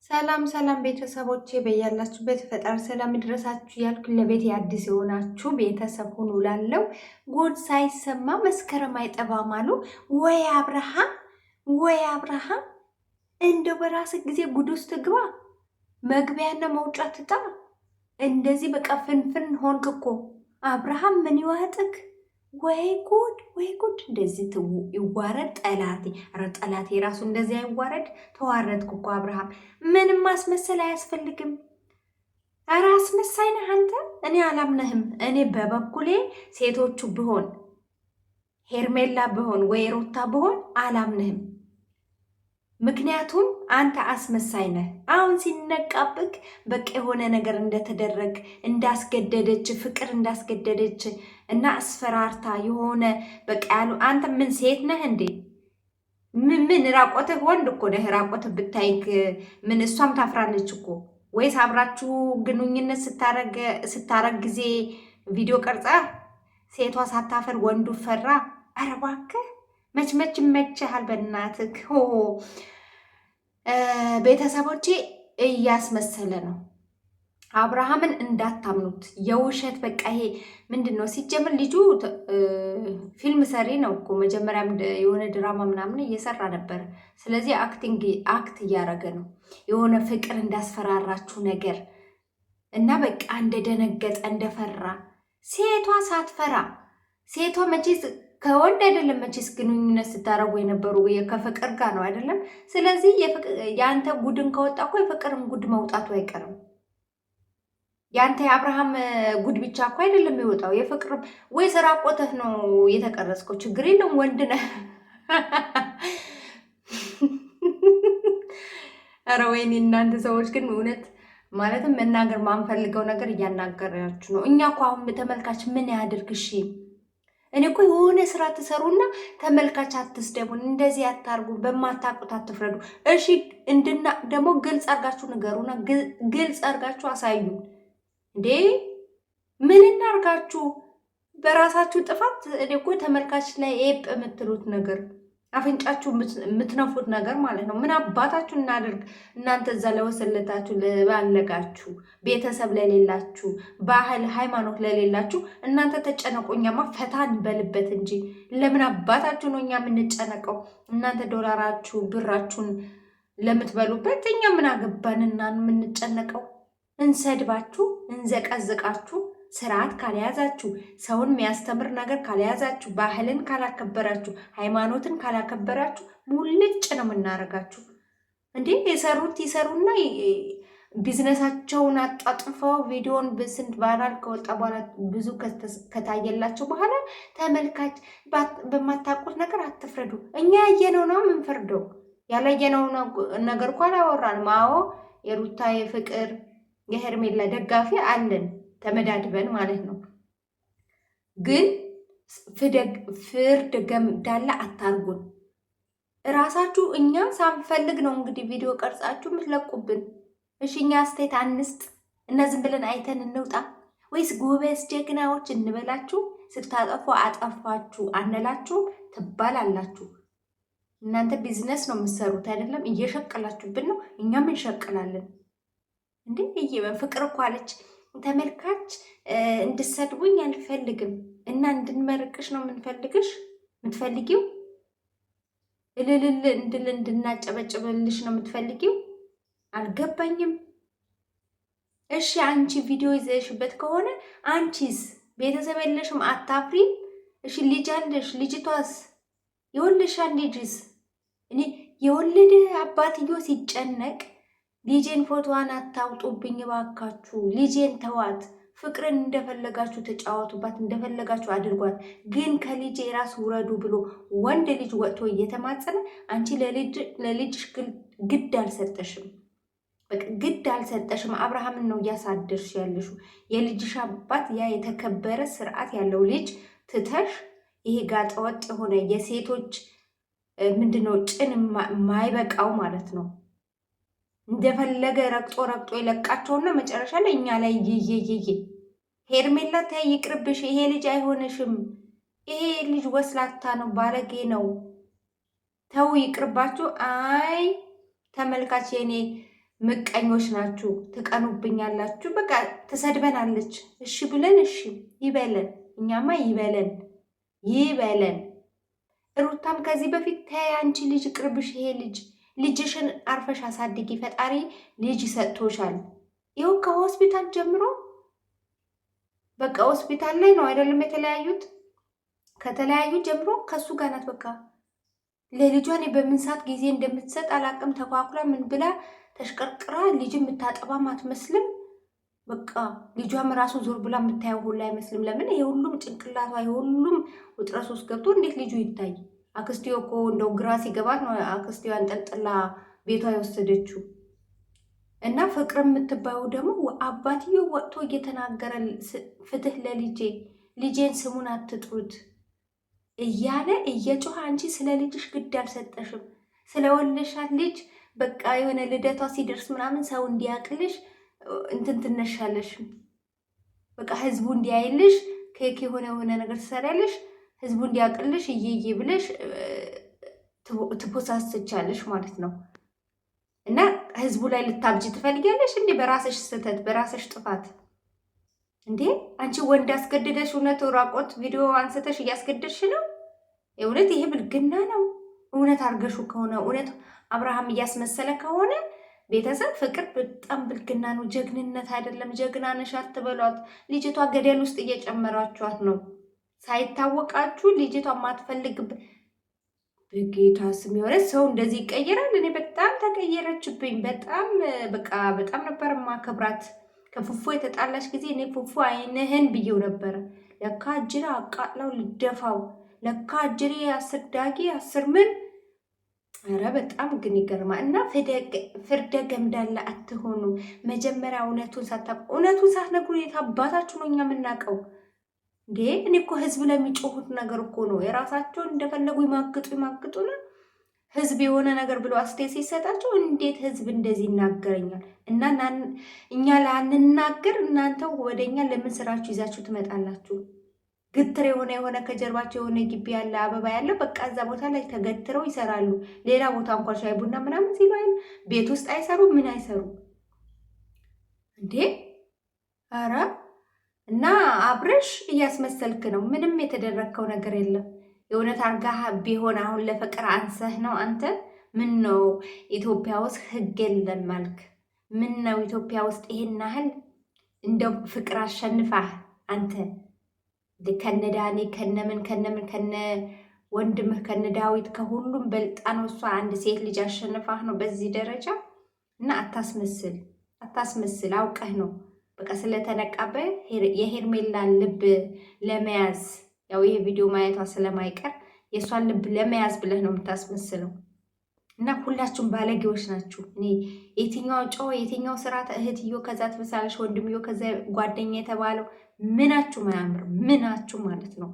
ሰላም ሰላም ቤተሰቦቼ በያላችሁበት ፈጣሪ ሰላም ይድረሳችሁ ያልኩ ለቤት አዲስ የሆናችሁ ቤተሰብ ሁኑ ላለው ጉድ ሳይሰማ መስከረም አይጠባም አሉ። ወይ አብርሃም እንደው በራስ ጊዜ ጉድ ውስጥ ግባ፣ መግቢያና መውጫ ትጣ። እንደዚህ በቃ ፍንፍን ሆንክ እኮ አብርሃም። ምን ይዋጥክ? ወይ ጉድ! እንደዚህ ይዋረድ ጠላቴ። ኧረ ጠላቴ ራሱ እንደዚህ አይዋረድ። ተዋረድኩ እኮ አብርሃም። ምንም ማስመሰል አያስፈልግም። ኧረ አስመሳይ ነህ አንተ። እኔ አላምነህም። እኔ በበኩሌ ሴቶቹ ብሆን ሄርሜላ ብሆን ወይ ሩታ ብሆን አላምንህም። ምክንያቱም አንተ አስመሳይ ነህ። አሁን ሲነቃብክ በቃ የሆነ ነገር እንደተደረግ እንዳስገደደች ፍቅር እንዳስገደደች እና አስፈራርታ የሆነ በቃ ያሉ አንተ ምን ሴት ነህ እንዴ? ምን ራቆትህ ወንድ እኮ ነህ። ራቆትህ ብታይክ ምን እሷም ታፍራለች እኮ። ወይስ አብራችሁ ግንኙነት ስታረግ ጊዜ ቪዲዮ ቀርጻ ሴቷ ሳታፈር ወንዱ ፈራ? ኧረ እባክህ መች ይመችሃል በእናትህ። ቤተሰቦቼ እያስመሰለ ነው። አብርሃምን እንዳታምኑት፣ የውሸት በቃ ይሄ ምንድን ነው? ሲጀምር ልጁ ፊልም ሰሪ ነው እኮ መጀመሪያም የሆነ ድራማ ምናምን እየሰራ ነበር። ስለዚህ አክት እያደረገ ነው። የሆነ ፍቅር እንዳስፈራራችሁ ነገር እና በቃ እንደደነገጠ እንደፈራ፣ ሴቷ ሳትፈራ ሴቷ መቼስ ከወንድ አይደለም መቼስ ግንኙነት ስታረጉ የነበሩ ከፍቅር ጋር ነው አይደለም። ስለዚህ የአንተ ጉድን ከወጣ እኮ የፍቅርን ጉድ መውጣቱ አይቀርም። የአንተ የአብርሃም ጉድ ብቻ እኮ አይደለም የወጣው የፍቅር። ወይ ስራ ቆተህ ነው የተቀረጽከው? ችግር የለም ወንድ ነህ። ኧረ ወይኔ እናንተ ሰዎች ግን እውነት ማለትም መናገር ማንፈልገው ነገር እያናገራችሁ ነው። እኛ እኮ አሁን ተመልካች ምን ያድርግ? እሺ እኔ እኮ የሆነ ስራ ትሰሩና ተመልካች አትስደቡን፣ እንደዚህ አታርጉ፣ በማታውቁት አትፍረዱ። እሺ እንድና ደግሞ ግልጽ አርጋችሁ ንገሩና ግልጽ አርጋችሁ አሳዩ። እንዴ ምን እናርጋችሁ? በራሳችሁ ጥፋት እኔ እኮ ተመልካች ላይ ኤፕ የምትሉት ነገር አፍንጫችሁ የምትነፉት ነገር ማለት ነው። ምን አባታችሁ እናድርግ? እናንተ እዛ ለወሰለታችሁ ለባለጋችሁ ቤተሰብ ለሌላችሁ ባህል ሃይማኖት ለሌላችሁ እናንተ ተጨነቁ። እኛማ ፈታ እንበልበት እንጂ ለምን አባታችሁ ነው እኛ የምንጨነቀው? እናንተ ዶላራችሁ ብራችሁን ለምትበሉበት እኛ ምን አገባንና የምንጨነቀው? እንሰድባችሁ እንዘቀዝቃችሁ ስርዓት ካልያዛችሁ፣ ሰውን የሚያስተምር ነገር ካልያዛችሁ፣ ባህልን ካላከበራችሁ፣ ሃይማኖትን ካላከበራችሁ ሙልጭ ነው የምናደርጋችሁ። እንዴ የሰሩት ይሰሩና ቢዝነሳቸውን አጣጥፈው ቪዲዮን በስንት ቫይራል ከወጣ በኋላ ብዙ ከታየላቸው በኋላ ተመልካች በማታውቁት ነገር አትፍረዱ። እኛ ያየነው ነው የምንፈርደው። ያላየነው ነገር እኮ አላወራንም። አዎ የሩታ የፍቅር የሄርሜላ ደጋፊ አለን ተመዳድበን ማለት ነው። ግን ፍርድ ገምዳላ አታርጉን። እራሳችሁ እኛ ሳንፈልግ ነው እንግዲህ ቪዲዮ ቀርጻችሁ የምትለቁብን። እሺ እኛ አስተያየት አንስጥ እና ዝም ብለን አይተን እንውጣ ወይስ ጎበዝ ጀግናዎች እንበላችሁ? ስታጠፉ አጠፋችሁ አንላችሁ ትባላላችሁ። እናንተ ቢዝነስ ነው የምትሰሩት አይደለም? እየሸቀላችሁብን ነው፣ እኛም እንሸቅላለን። እንዴ ፍቅር እኮ አለች ተመልካች እንድሰድቡኝ አልፈልግም እና እንድንመርቅሽ ነው የምትፈልጊው። እልልል እንድናጨበጭበልሽ ነው የምትፈልጊው። አልገባኝም። እሺ አንቺ ቪዲዮ ይዘሽበት ከሆነ አንቺስ ቤተሰብ የለሽም? አታፍሪም? እሺ ልጅ አለሽ፣ ልጅቷስ የወለሻን ልጅስ? እኔ የወለደ አባትዮ ሲጨነቅ ልጄን ፎቶዋን አታውጡብኝ ባካችሁ፣ ልጄን ተዋት፣ ፍቅርን እንደፈለጋችሁ ተጫወቱባት፣ እንደፈለጋችሁ አድርጓት፣ ግን ከልጄ ራስ ውረዱ ብሎ ወንድ ልጅ ወጥቶ እየተማጸነ አንቺ ለልጅሽ ግድ አልሰጠሽም። በቃ ግድ አልሰጠሽም። አብርሃምን ነው እያሳደርሽ ያለሹ። የልጅሽ አባት ያ የተከበረ ስርዓት ያለው ልጅ ትተሽ ይሄ ጋጠወጥ የሆነ የሴቶች ምንድነው ጭን ማይበቃው ማለት ነው እንደፈለገ ረግጦ ይለቃቸውና መጨረሻ ላይ እኛ ላይ ይይይይ ሄርሜላ ተይ ይቅርብሽ፣ ይሄ ልጅ አይሆንሽም፣ ይሄ ልጅ ወስላታ ነው፣ ባለጌ ነው፣ ተው ይቅርባችሁ። አይ ተመልካች የኔ ምቀኞች ናችሁ፣ ትቀኑብኛላችሁ። በቃ ትሰድበናለች። እሺ ብለን እሺ ይበለን፣ እኛማ ይበለን ይበለን። ሩታም ከዚህ በፊት ተይ አንቺ ልጅ ቅርብሽ፣ ይሄ ልጅሽን አርፈሽ አሳድጊ፣ ፈጣሪ ልጅ ሰጥቶሻል። ይኸው ከሆስፒታል ጀምሮ በቃ ሆስፒታል ላይ ነው አይደለም የተለያዩት። ከተለያዩ ጀምሮ ከሱ ጋር ናት። በቃ ለልጇ እኔ በምን ሰዓት ጊዜ እንደምትሰጥ አላቅም። ተኳኩላ ምን ብላ ተሽቀርቅራ ልጅ የምታጠባም አትመስልም። በቃ ልጇም ራሱ ዞር ብላ የምታየው ሁሉ አይመስልም። ለምን የሁሉም ጭንቅላቷ የሁሉም ውጥረት ውስጥ ገብቶ እንዴት ልጁ ይታይ? አክስቲዮ እኮ እንደው ግራ ሲገባት ነው አክስቲዮ አንጠልጥላ ቤቷ የወሰደችው። እና ፍቅር የምትባዩ ደግሞ አባትዮ ወጥቶ እየተናገረ ፍትህ ለልጄ ልጄን ስሙን አትጥሩት እያለ እየጮኸ አንቺ ስለ ልጅሽ ግድ አልሰጠሽም። ስለወለሻት ልጅ በቃ የሆነ ልደቷ ሲደርስ ምናምን ሰው እንዲያቅልሽ እንትን ትነሻለሽ። በቃ ህዝቡ እንዲያይልሽ ኬክ የሆነ ነገር ትሰሪያለሽ። ህዝቡ እንዲያቅልሽ እየዬ ብለሽ ትፖሳስቻለሽ ማለት ነው። እና ህዝቡ ላይ ልታብጅ ትፈልጊያለሽ እንዴ? በራስሽ ስህተት በራስሽ ጥፋት እንዴ? አንቺ ወንድ አስገድደሽ እውነት ራቆት ቪዲዮ አንስተሽ እያስገደድሽ ነው። እውነት ይሄ ብልግና ነው። እውነት አርገሹ ከሆነ እውነት አብርሃም እያስመሰለ ከሆነ ቤተሰብ ፍቅር በጣም ብልግና ነው። ጀግንነት አይደለም። ጀግና ነሽ አትበሏት። ልጅቷ ገደል ውስጥ እየጨመራችኋት ነው ሳይታወቃችሁ። ልጅቷ ማትፈልግ በጌታ ስም የሆነ ሰው እንደዚህ ይቀየራል? እኔ በጣም ተቀየረችብኝ። በጣም በቃ በጣም ነበር ማከብራት። ከፉፉ የተጣላች ጊዜ እኔ ፉፉ አይንህን ብዬው ነበረ። ለካ እጅሬ አቃጥለው ልደፋው። ለካ እጅሬ 10 ዳጊ 10 ምን። ኧረ በጣም ግን ይገርማል። እና ፍርደ ገምዳላ አትሆኑ። መጀመሪያ እውነቱን ሳትነግሩ የት አባታችሁ ነው እኛ የምናውቀው እንዴ? እኔ እኮ ህዝብ ለሚጮሁት ነገር እኮ ነው። የራሳቸውን እንደፈለጉ ይማግጡ ነው። ህዝብ የሆነ ነገር ብሎ አስተያየት ሲሰጣቸው እንዴት ህዝብ እንደዚህ ይናገረኛል? እና እኛ ላንናገር እናንተ ወደ እኛ ለምን ስራችሁ ይዛችሁ ትመጣላችሁ? ግትር የሆነ ከጀርባቸው የሆነ ግቢ ያለ አበባ ያለው በቃ እዛ ቦታ ላይ ተገትረው ይሰራሉ። ሌላ ቦታ እንኳን ሻይ ቡና ምናምን ሲሉ ቤት ውስጥ አይሰሩ ምን አይሰሩ እንዴ? ኧረ እና አብረሽ እያስመሰልክ ነው። ምንም የተደረግከው ነገር የለም። የእውነት አርጋ ቢሆን አሁን ለፍቅር አንሰህ ነው አንተ። ምን ነው ኢትዮጵያ ውስጥ ህግ የለም ማልክ? ምን ነው ኢትዮጵያ ውስጥ ይሄን ያህል እንደው ፍቅር አሸንፋህ አንተ ከነ ዳኒ ከነምን ከነ ወንድምህ ከነ ዳዊት ከሁሉም በልጣን እሷ አንድ ሴት ልጅ አሸንፋህ ነው በዚህ ደረጃ። እና አታስመስል አውቀህ ነው በቃ ስለተነቃበ የሄርሜላን ልብ ለመያዝ ያው ይሄ ቪዲዮ ማየቷ ስለማይቀር የእሷን ልብ ለመያዝ ብለህ ነው የምታስመስለው። እና ሁላችሁም ባለጌዎች ናችሁ። እኔ የትኛው ጨው የትኛው ስርዓት እህትዮ ከዛ ትብሳለሽ ወንድምዮ ከዛ ጓደኛ የተባለው ምናችሁ ማያምር ምናችሁ ማለት ነው።